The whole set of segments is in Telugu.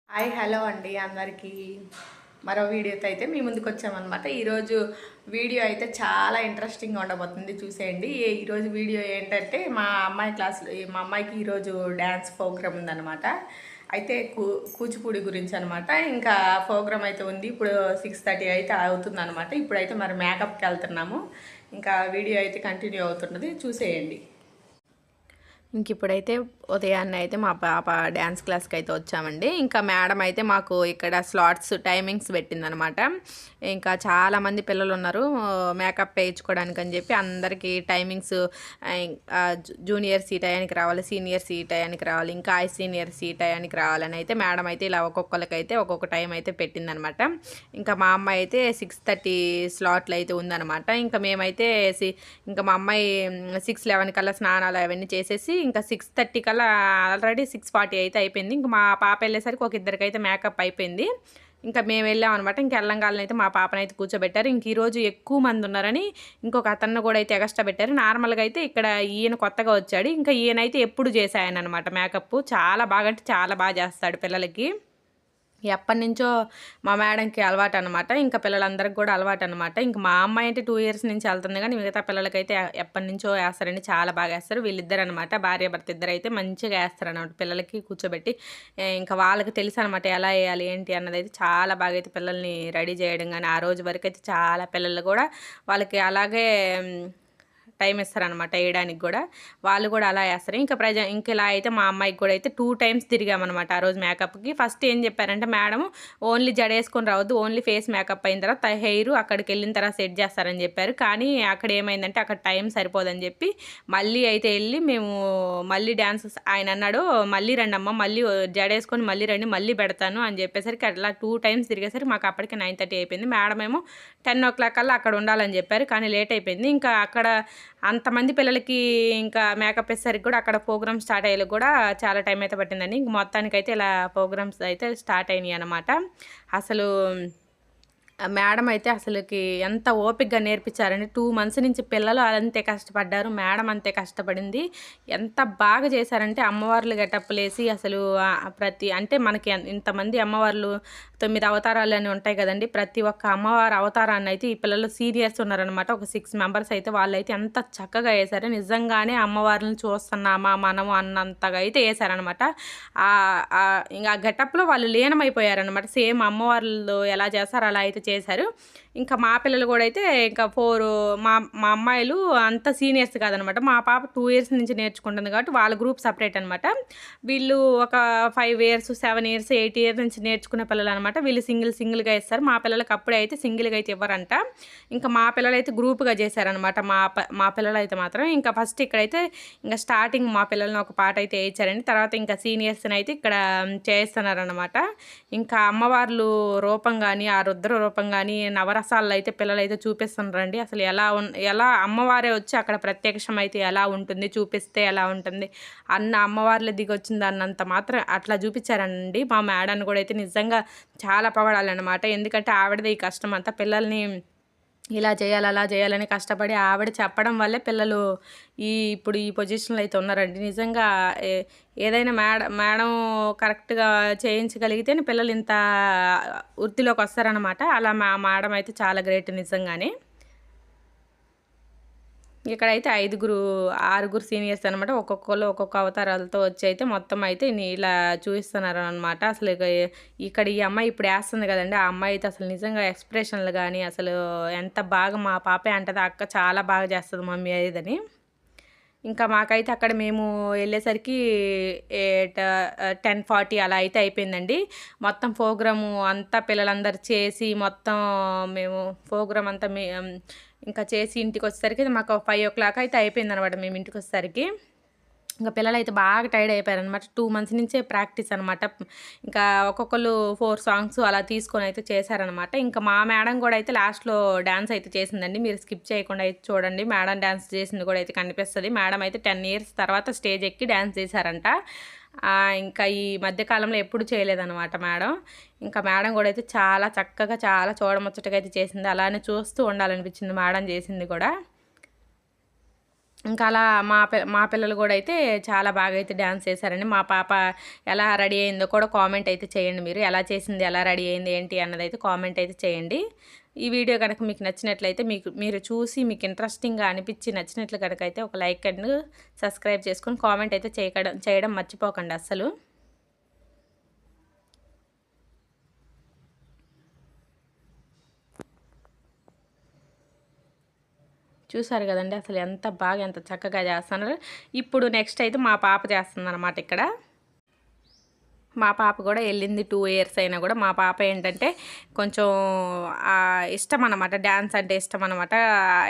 హాయ్ హలో అండి అందరికీ మరో వీడియోతో అయితే మీ ముందుకు వచ్చామన్నమాట. ఈరోజు వీడియో అయితే చాలా ఇంట్రెస్టింగ్గా ఉండబోతుంది, చూసేయండి. ఈరోజు వీడియో ఏంటంటే మా అమ్మాయికి ఈరోజు డ్యాన్స్ ప్రోగ్రామ్ ఉందన్నమాట. అయితే కూచిపూడి గురించి అనమాట. ఇంకా ప్రోగ్రామ్ అయితే ఉంది. ఇప్పుడు 6:30 అయితే అవుతుందన్నమాట. ఇప్పుడైతే మరి మేకప్కి వెళ్తున్నాము. ఇంకా వీడియో అయితే కంటిన్యూ అవుతున్నది, చూసేయండి. ఇంక ఇప్పుడైతే ఉదయాన్నే అయితే మా పాప డ్యాన్స్ క్లాస్కి అయితే వచ్చామండి. ఇంకా మేడం అయితే మాకు ఇక్కడ స్లాట్స్ టైమింగ్స్ పెట్టిందనమాట. ఇంకా చాలామంది పిల్లలు ఉన్నారు మేకప్ వేయించుకోవడానికి అని చెప్పి అందరికీ టైమింగ్స్ జూనియర్స్ ఈ టయానికి రావాలి, సీనియర్స్ ఈ టయానికి రావాలి, ఇంకా సీనియర్స్ ఈ టయానికి రావాలని అయితే మేడం అయితే ఇలా ఒక్కొక్కరికైతే ఒక్కొక్క టైం అయితే పెట్టిందనమాట. ఇంకా మా అమ్మాయి అయితే 6:30 స్లాట్లు అయితే ఉందనమాట. ఇంకా మేమైతే ఇంకా మా అమ్మాయి 6:11 కల్లా స్నానాలు అవన్నీ చేసేసి ఇంకా 6:30 కల్లా ఆల్రెడీ 6:40 అయితే అయిపోయింది. ఇంకా మా పాప వెళ్ళేసరికి ఒక ఇద్దరికైతే మేకప్ అయిపోయింది. ఇంకా మేము వెళ్ళాం అనమాట. ఇంక వెళ్ళంగాలని అయితే మా పాపనైతే కూర్చోబెట్టారు. ఇంక ఈరోజు ఎక్కువ మంది ఉన్నారని ఇంకొక అతన్ని కూడా అయితే ఎగస్ట్రా పెట్టారు. నార్మల్గా అయితే ఇక్కడ ఈయన కొత్తగా వచ్చాడు. ఇంకా ఈయనైతే ఎప్పుడు చేశాయనమాట మేకప్. చాలా బాగా అంటే చాలా బాగా చేస్తాడు పిల్లలకి. ఎప్పటి నుంచో మా మేడంకి అలవాటు అనమాట. ఇంకా పిల్లలందరికి కూడా అలవాటు అనమాట. ఇంకా మా అమ్మాయి అంటే 2 ఇయర్స్ నుంచి వెళ్తుంది, కానీ మిగతా పిల్లలకైతే ఎప్పటి నుంచో వేస్తారండి, చాలా బాగా వేస్తారు. వీళ్ళిద్దరు అనమాట, భార్య భర్త ఇద్దరు అయితే మంచిగా వేస్తారు అనమాట పిల్లలకి కూర్చోబెట్టి. ఇంకా వాళ్ళకి తెలుసు అనమాట ఎలా వేయాలి ఏంటి అన్నది. అయితే చాలా బాగా అయితే పిల్లల్ని రెడీ చేయడం కానీ ఆ రోజు వరకు అయితే చాలా పిల్లలు కూడా వాళ్ళకి అలాగే టైం ఇస్తారనమాట వేయడానికి కూడా. వాళ్ళు కూడా అలా వేస్తారు. ఇంక ఇలా అయితే మా అమ్మాయికి కూడా అయితే 2 టైమ్స్ తిరిగామన్నమాట ఆ రోజు మేకప్కి. ఫస్ట్ ఏం చెప్పారంటే మేడం ఓన్లీ జడ వేసుకొని రావద్దు, ఓన్లీ ఫేస్ మేకప్ అయిన తర్వాత హెయిర్ అక్కడికి వెళ్ళిన తర్వాత సెట్ చేస్తారని చెప్పారు. కానీ అక్కడ ఏమైందంటే అక్కడ టైం సరిపోదని చెప్పి మళ్ళీ అయితే వెళ్ళి మేము మళ్ళీ డ్యాన్స్ ఆయన అన్నాడు, మళ్ళీ రండి అమ్మ, మళ్ళీ జడ వేసుకొని మళ్ళీ రండి, మళ్ళీ పెడతాను అని చెప్పేసరికి అట్లా 2 టైమ్స్ తిరిగేసరికి మాకు అప్పటికి 9:30 అయిపోయింది. మేడం ఏమో 10 o'clock కల్లా అక్కడ ఉండాలని చెప్పారు, కానీ లేట్ అయిపోయింది. ఇంకా అక్కడ అంతమంది పిల్లలకి ఇంకా మేకప్ వేసేసరికి కూడా అక్కడ ప్రోగ్రామ్ స్టార్ట్ అయ్యేది కూడా చాలా టైం అయితే పట్టిందండి. ఇంక మొత్తానికైతే ఇలా ప్రోగ్రామ్స్ అయితే స్టార్ట్ అయినాయి అనమాట. అసలు మేడం అయితే అసలుకి ఎంత ఓపికగా నేర్పించారండి. 2 months నుంచి పిల్లలు అంతే కష్టపడ్డారు, మేడం అంతే కష్టపడింది. ఎంత బాగా చేశారంటే అమ్మవార్లు గెటప్పులేసి అసలు అంటే మనకి ఇంతమంది అమ్మవార్లు 9 అవతారాలు అని ఉంటాయి కదండి. ప్రతి ఒక్క అమ్మవారి అవతారాన్ని అయితే ఈ పిల్లలు సీనియర్స్ ఉన్నారనమాట. ఒక 6 members అయితే వాళ్ళైతే ఎంత చక్కగా వేశారు. నిజంగానే అమ్మవారిని చూస్తున్నామా మనము అన్నంతగా అయితే వేశారనమాట. ఇంకా ఆ గెటప్లో వాళ్ళు లీనమైపోయారనమాట. సేమ్ అమ్మవార్లు ఎలా చేస్తారో అలా అయితే చేశారు. ఇంకా మా పిల్లలు కూడా అయితే ఇంకా 4 మా అమ్మాయిలు అంత సీనియర్స్ కాదనమాట. మా పాప 2 years నుంచి నేర్చుకుంటుంది కాబట్టి వాళ్ళ గ్రూప్ సపరేట్ అనమాట. వీళ్ళు ఒక 5 years 7 years 8 years నుంచి నేర్చుకునే పిల్లలు అనమాట. వీళ్ళు సింగిల్గా ఇస్తారు. మా పిల్లలకి అప్పుడే అయితే సింగిల్గా అయితే ఇవ్వరంట. ఇంకా మా పిల్లలు అయితే గ్రూప్గా చేశారనమాట. మా పిల్లలు అయితే మాత్రం ఇంకా ఫస్ట్ ఇక్కడైతే ఇంకా స్టార్టింగ్ మా పిల్లల్ని ఒక పాట అయితే వేయించారండి. తర్వాత ఇంకా సీనియర్స్ని అయితే ఇక్కడ చేస్తున్నారనమాట. ఇంకా అమ్మవార్లు రూపం కానీ ఆ రుద్ర రూపం కానీ నవరసాల్లో అయితే పిల్లలు అయితే చూపిస్తున్నారండి. అసలు ఎలా అమ్మవారే వచ్చి అక్కడ ప్రత్యక్షం అయితే ఎలా ఉంటుంది, చూపిస్తే ఎలా ఉంటుంది అన్న అమ్మవార్లు దిగొచ్చింది అన్నంత మాత్రం అట్లా చూపించారండి. మా మేడాన్ని కూడా అయితే నిజంగా చాలా పొగడాలన్నమాట. ఎందుకంటే ఆవిడదే ఈ కష్టం అంతా, పిల్లల్ని ఇలా చేయాలి అలా చేయాలని కష్టపడి ఆవిడ చెప్పడం వల్లే పిల్లలు ఇప్పుడు ఈ పొజిషన్లో అయితే ఉన్నారండి. నిజంగా ఏదైనా మేడం కరెక్ట్గా చేయించగలిగితే పిల్లలు ఇంత వృత్తిలోకి వస్తారనమాట. అలా మా మేడం అయితే చాలా గ్రేట్ నిజంగానే. ఇక్కడైతే 6 సీనియర్స్ అనమాట. ఒక్కొక్కరు ఒక్కొక్క అవతారాలతో వచ్చి అయితే మొత్తం అయితే ఇలా చూపిస్తున్నారు అనమాట. అసలు ఇక్కడ ఈ అమ్మాయి ఇప్పుడు వేస్తుంది కదండి, ఆ అమ్మాయి అయితే అసలు నిజంగా ఎక్స్ప్రెషన్లు కానీ అసలు ఎంత బాగా మా పాపే అంటది, అక్క చాలా బాగా చేస్తుంది మమ్మీ అదేదని. ఇంకా మాకైతే అక్కడ మేము వెళ్ళేసరికి 10:40 అలా అయితే అయిపోయిందండి. మొత్తం ప్రోగ్రాము అంతా పిల్లలందరూ చేసి మొత్తం మేము ప్రోగ్రామ్ అంతా ఇంకా చేసి ఇంటికి వచ్చేసరికి మాకు 5 o'clock అయితే అయిపోయింది అనమాట. మేము ఇంటికి వచ్చేసరికి ఇంకా పిల్లలు అయితే బాగా టైర్డ్ అయిపోయారనమాట. 2 months నుంచే ప్రాక్టీస్ అనమాట. ఇంకా ఒక్కొక్కరు 4 songs అలా తీసుకొని అయితే చేశారనమాట. ఇంకా మా మేడం కూడా అయితే లాస్ట్లో డ్యాన్స్ అయితే చేసిందండి. మీరు స్కిప్ చేయకుండా అయితే చూడండి. మేడం డ్యాన్స్ చేసింది కూడా అయితే కనిపిస్తుంది. మేడం అయితే 10 years తర్వాత స్టేజ్ ఎక్కి డ్యాన్స్ చేశారంట. ఇంకా ఈ మధ్యకాలంలో ఎప్పుడు చేయలేదన్నమాట మేడం. ఇంకా మేడం కూడా అయితే చాలా చక్కగా చాలా చూడముచ్చటగా అయితే చేసింది. అలానే చూస్తూ ఉండాలనిపించింది మేడం చేసింది కూడా. ఇంకా అలా మా పిల్లలు కూడా అయితే చాలా బాగా అయితే డ్యాన్స్ చేశారండి. మా పాప ఎలా రెడీ అయిందో కూడా కామెంట్ అయితే చేయండి. మీరు ఎలా చేసింది, ఎలా రెడీ అయింది ఏంటి అన్నది అయితే కామెంట్ అయితే చేయండి. ఈ వీడియో కనుక మీకు నచ్చినట్లయితే మీరు చూసి మీకు ఇంట్రెస్టింగ్గా అనిపించి నచ్చినట్లు కనుక అయితే ఒక లైక్ అండ్ సబ్స్క్రైబ్ చేసుకొని కామెంట్ అయితే చేయడం మర్చిపోకండి అస్సలు. చూసారు కదండి అసలు ఎంత చక్కగా చేస్తున్నారు. ఇప్పుడు నెక్స్ట్ అయితే మా పాప చేస్తుందన్నమాట ఇక్కడ. మా పాప కూడా వెళ్ళింది 2 ఇయర్స్ అయినా కూడా మా పాప ఏంటంటే కొంచెం ఇష్టం అనమాట, డ్యాన్స్ అంటే ఇష్టం అనమాట.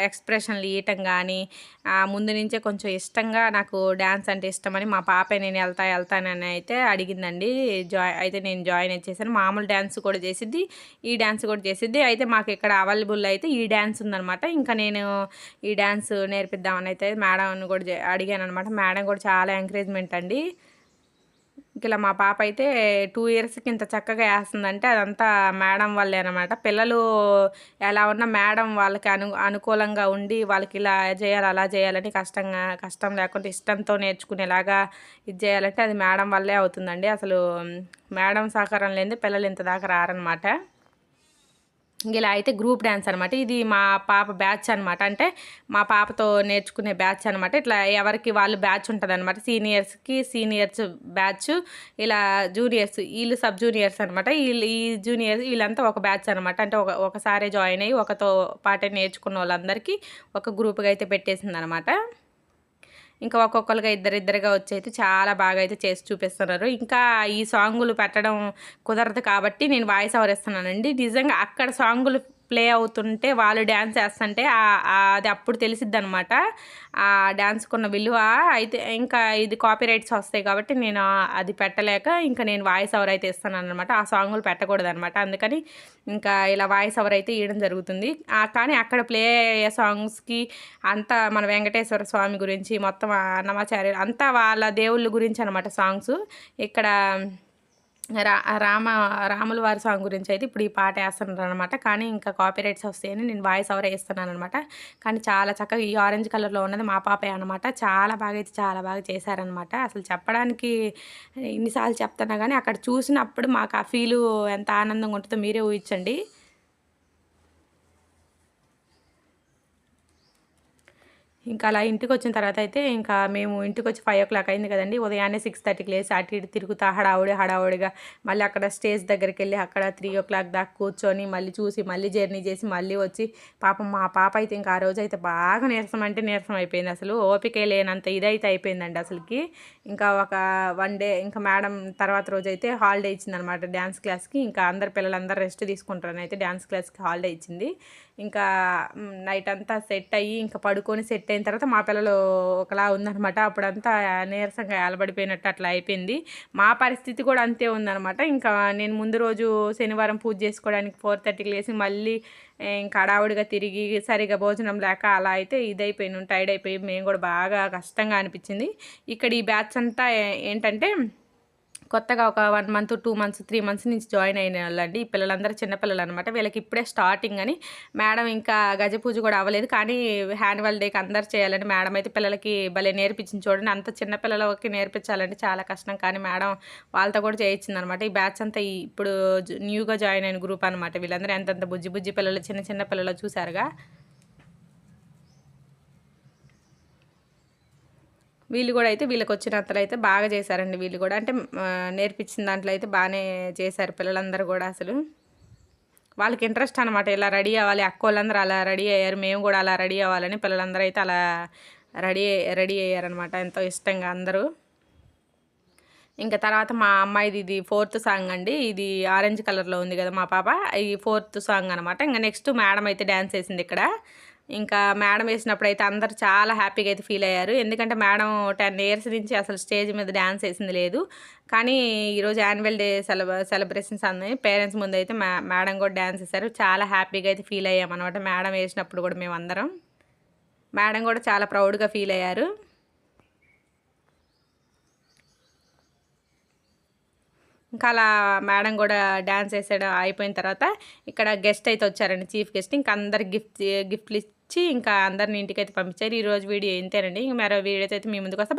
ఎక్స్ప్రెషన్లు ఇవ్వటం కానీ ముందు నుంచే కొంచెం ఇష్టంగా నాకు డ్యాన్స్ అంటే ఇష్టమని మా పాప నేను వెళ్తానని అయితే అడిగిందండి. అయితే నేను జాయిన్ చేశాను. మామూలు డ్యాన్స్ కూడా చేసిద్ది, ఈ డ్యాన్స్ కూడా చేసిద్ది. అయితే మాకు ఇక్కడ అవైలబుల్ అయితే ఈ డ్యాన్స్ ఉందనమాట. ఇంకా నేను ఈ డ్యాన్స్ నేర్పిద్దామని అయితే మేడంని కూడా అడిగాను అనమాట. మేడం కూడా చాలా ఎంకరేజ్మెంట్ అండి. ఇలా మా పాప అయితే 2 ఇయర్స్కి ఇంత చక్కగా వేస్తుందంటే అదంతా మేడం వల్లే అనమాట. పిల్లలు ఎలా ఉన్నా మేడం వాళ్ళకి అనుకూలంగా ఉండి వాళ్ళకి ఇలా చేయాలి అలా చేయాలని కష్టం లేకుండా ఇష్టంతో నేర్చుకునేలాగా ఇది చేయాలంటే అది మేడం వల్లే అవుతుందండి. అసలు మేడం సహకారం లేనిదే పిల్లలు ఇంత దాకా రారనమాట. ఇలా అయితే గ్రూప్ డ్యాన్స్ అనమాట. ఇది మా పాప బ్యాచ్ అనమాట. అంటే మా పాపతో నేర్చుకునే బ్యాచ్ అనమాట. ఇట్లా ఎవరికి వాళ్ళు బ్యాచ్ ఉంటుంది అనమాట. సీనియర్స్ బ్యాచ్, ఇలా జూనియర్స్ వీళ్ళు సబ్ జూనియర్స్ అనమాట. ఈ జూనియర్స్ వీళ్ళంతా ఒక బ్యాచ్ అనమాట. అంటే ఒకసారి జాయిన్ అయ్యి ఒకతో పాటే నేర్చుకున్న వాళ్ళందరికీ ఒక గ్రూప్గా అయితే పెట్టేసింది అనమాట. ఇంకా ఒక్కొక్కరుగా ఇద్దరిగా వచ్చి అయితే చాలా బాగా అయితే చేసి చూపిస్తున్నారు. ఇంకా ఈ సాంగులు పెట్టడం కుదరదు కాబట్టి నేను వాయిస్ ఓవర్ ఇస్తున్నానండి. నిజంగా అక్కడ సాంగులు ప్లే అవుతుంటే వాళ్ళు డ్యాన్స్ వేస్తుంటే అది అప్పుడు తెలిసిద్ది అనమాట ఆ డ్యాన్స్కున్న విలువ. అయితే ఇంకా ఇది కాపీరైట్స్ వస్తాయి కాబట్టి నేను అది పెట్టలేక ఇంకా నేను వాయిస్ ఓవర్ అయితే ఇస్తాను అనమాట. ఆ సాంగులు పెట్టకూడదు అనమాట. అందుకని ఇంకా ఇలా వాయిస్ ఓవర్ అయితే ఇవ్వడం జరుగుతుంది. కానీ అక్కడ ప్లే అయ్యే సాంగ్స్కి అంతా మన వెంకటేశ్వర స్వామి గురించి మొత్తం అన్నమాచార్య అంతా వాళ్ళ దేవుళ్ళ గురించి అనమాట సాంగ్స్. ఇక్కడ రాముల వారి సాంగ్ గురించి అయితే ఇప్పుడు ఈ పాట వేస్తున్నారు అనమాట. కానీ ఇంకా కాపీరైట్స్ వస్తాయని నేను వాయిస్ ఓవర్ వేస్తున్నాను అనమాట. కానీ చాలా చక్కగా ఈ ఆరెంజ్ కలర్లో ఉన్నది మా పాపే అనమాట. చాలా బాగా చేశారనమాట. అసలు చెప్పడానికి ఇన్నిసార్లు చెప్తున్నా కానీ అక్కడ చూసినప్పుడు మాకు ఆ ఫీలు ఎంత ఆనందంగా ఉంటుందో మీరే ఊహించండి. ఇంకా అలా ఇంటికి వచ్చిన తర్వాత అయితే ఇంకా మేము ఇంటికి వచ్చి 5 o'clock అయింది కదండి. ఉదయాన్నే 6:30కి లేసి అటు ఇటు తిరుగుతా హడావుడిగా మళ్ళీ అక్కడ స్టేజ్ దగ్గరికి వెళ్ళి అక్కడ 3 o'clock దాకా కూర్చొని మళ్ళీ చూసి మళ్ళీ జర్నీ చేసి మళ్ళీ వచ్చి పాపం మా పాప అయితే ఇంకా ఆ రోజు అయితే బాగా నీరసం అయిపోయింది. అసలు ఓపిక లేనంత ఇదైతే అయిపోయిందండి అసలుకి. ఇంకా ఒక 1 day ఇంకా మేడం తర్వాత రోజు అయితే హాలిడే ఇచ్చిందనమాట డ్యాన్స్ క్లాస్కి. ఇంకా పిల్లలందరూ రెస్ట్ తీసుకుంటారని అయితే డ్యాన్స్ క్లాస్కి హాలిడే ఇచ్చింది. ఇంకా నైట్ అంతా సెట్ అయ్యి ఇంకా పడుకొని సెట్ అయిన తర్వాత మా పిల్లలు ఒకలా ఉందనమాట. అప్పుడంతా నీరసంగా ఏలబడిపోయినట్టు అట్లా అయిపోయింది. మా పరిస్థితి కూడా అంతే ఉందనమాట. ఇంకా నేను ముందు రోజు శనివారం పూజ చేసుకోవడానికి 4:30కి లేసి మళ్ళీ ఇంకా హడావుడిగా తిరిగి సరిగా భోజనం లేక అలా అయితే ఇదైపోయినాం, టైర్డ్ అయిపోయి మేము కూడా బాగా కష్టంగా అనిపించింది. ఇక్కడ ఈ బ్యాచ్ అంతా ఏంటంటే కొత్తగా ఒక 1 month 2 months 3 months నుంచి జాయిన్ అయిన వాళ్ళండి. ఈ పిల్లలందరూ చిన్నపిల్లలు అనమాట. వీళ్ళకి ఇప్పుడే స్టార్టింగ్ అని మేడం ఇంకా గజ పూజ కూడా అవ్వలేదు. కానీ యాన్యువల్ డేకి అందరు చేయాలని మేడం అయితే పిల్లలకి భలే నేర్పించింది. చూడండి అంత చిన్నపిల్లలకి నేర్పించాలంటే చాలా కష్టం. కానీ మేడం వాళ్ళతో కూడా చేయించింది అనమాట. ఈ బ్యాచ్ అంతా ఇప్పుడు న్యూగా జాయిన్ అయిన గ్రూప్ అనమాట. వీళ్ళందరూ ఎంతంత బుజ్జి పిల్లలు చిన్న పిల్లలు చూసారుగా. వీళ్ళు కూడా అయితే వీళ్ళకి వచ్చినంతలో అయితే బాగా చేశారండి. వీళ్ళు కూడా అంటే నేర్పించిన దాంట్లో అయితే బాగానే చేశారు పిల్లలందరూ కూడా. అసలు వాళ్ళకి ఇంట్రెస్ట్ అనమాట ఇలా రెడీ అవ్వాలి, అక్కోళ్ళందరూ అలా రెడీ అయ్యారు, మేము కూడా అలా రెడీ అవ్వాలని పిల్లలందరూ అయితే అలా రెడీ అయ్యారనమాట ఎంతో ఇష్టంగా అందరూ. ఇంకా తర్వాత మా అమ్మాయిది ఇది 4th సాంగ్ అండి. ఇది ఆరెంజ్ కలర్లో ఉంది కదా మా పాప, ఈ 4th సాంగ్ అనమాట. ఇంకా నెక్స్ట్ మేడం అయితే డ్యాన్స్ వేసింది ఇక్కడ. ఇంకా మేడం వేసినప్పుడు అయితే అందరు చాలా హ్యాపీగా అయితే ఫీల్ అయ్యారు. ఎందుకంటే మేడం 10 years నుంచి అసలు స్టేజ్ మీద డ్యాన్స్ వేసింది లేదు. కానీ ఈరోజు యాన్యువల్ డే సెలబ్రేషన్స్ అన్నీ పేరెంట్స్ ముందు అయితే మేడం కూడా డ్యాన్స్ వేశారు. చాలా హ్యాపీగా అయితే ఫీల్ అయ్యామన్నమాట మేడం వేసినప్పుడు కూడా మేమందరం. మేడం కూడా చాలా ప్రౌడ్గా ఫీల్ అయ్యారు. ఇంకా అలా మేడం కూడా డ్యాన్స్ వేసేయడం అయిపోయిన తర్వాత ఇక్కడ గెస్ట్ అయితే వచ్చారండి, చీఫ్ గెస్ట్. ఇంకా అందరికి గిఫ్ట్లు ఇచ్చి ఇంకా అందరిని ఇంటికైతే పంపించారు. ఈరోజు వీడియో ఇంతేనండి. ఇంక మరో వీడియోతో అయితే మీ ముందుకు వస్తా.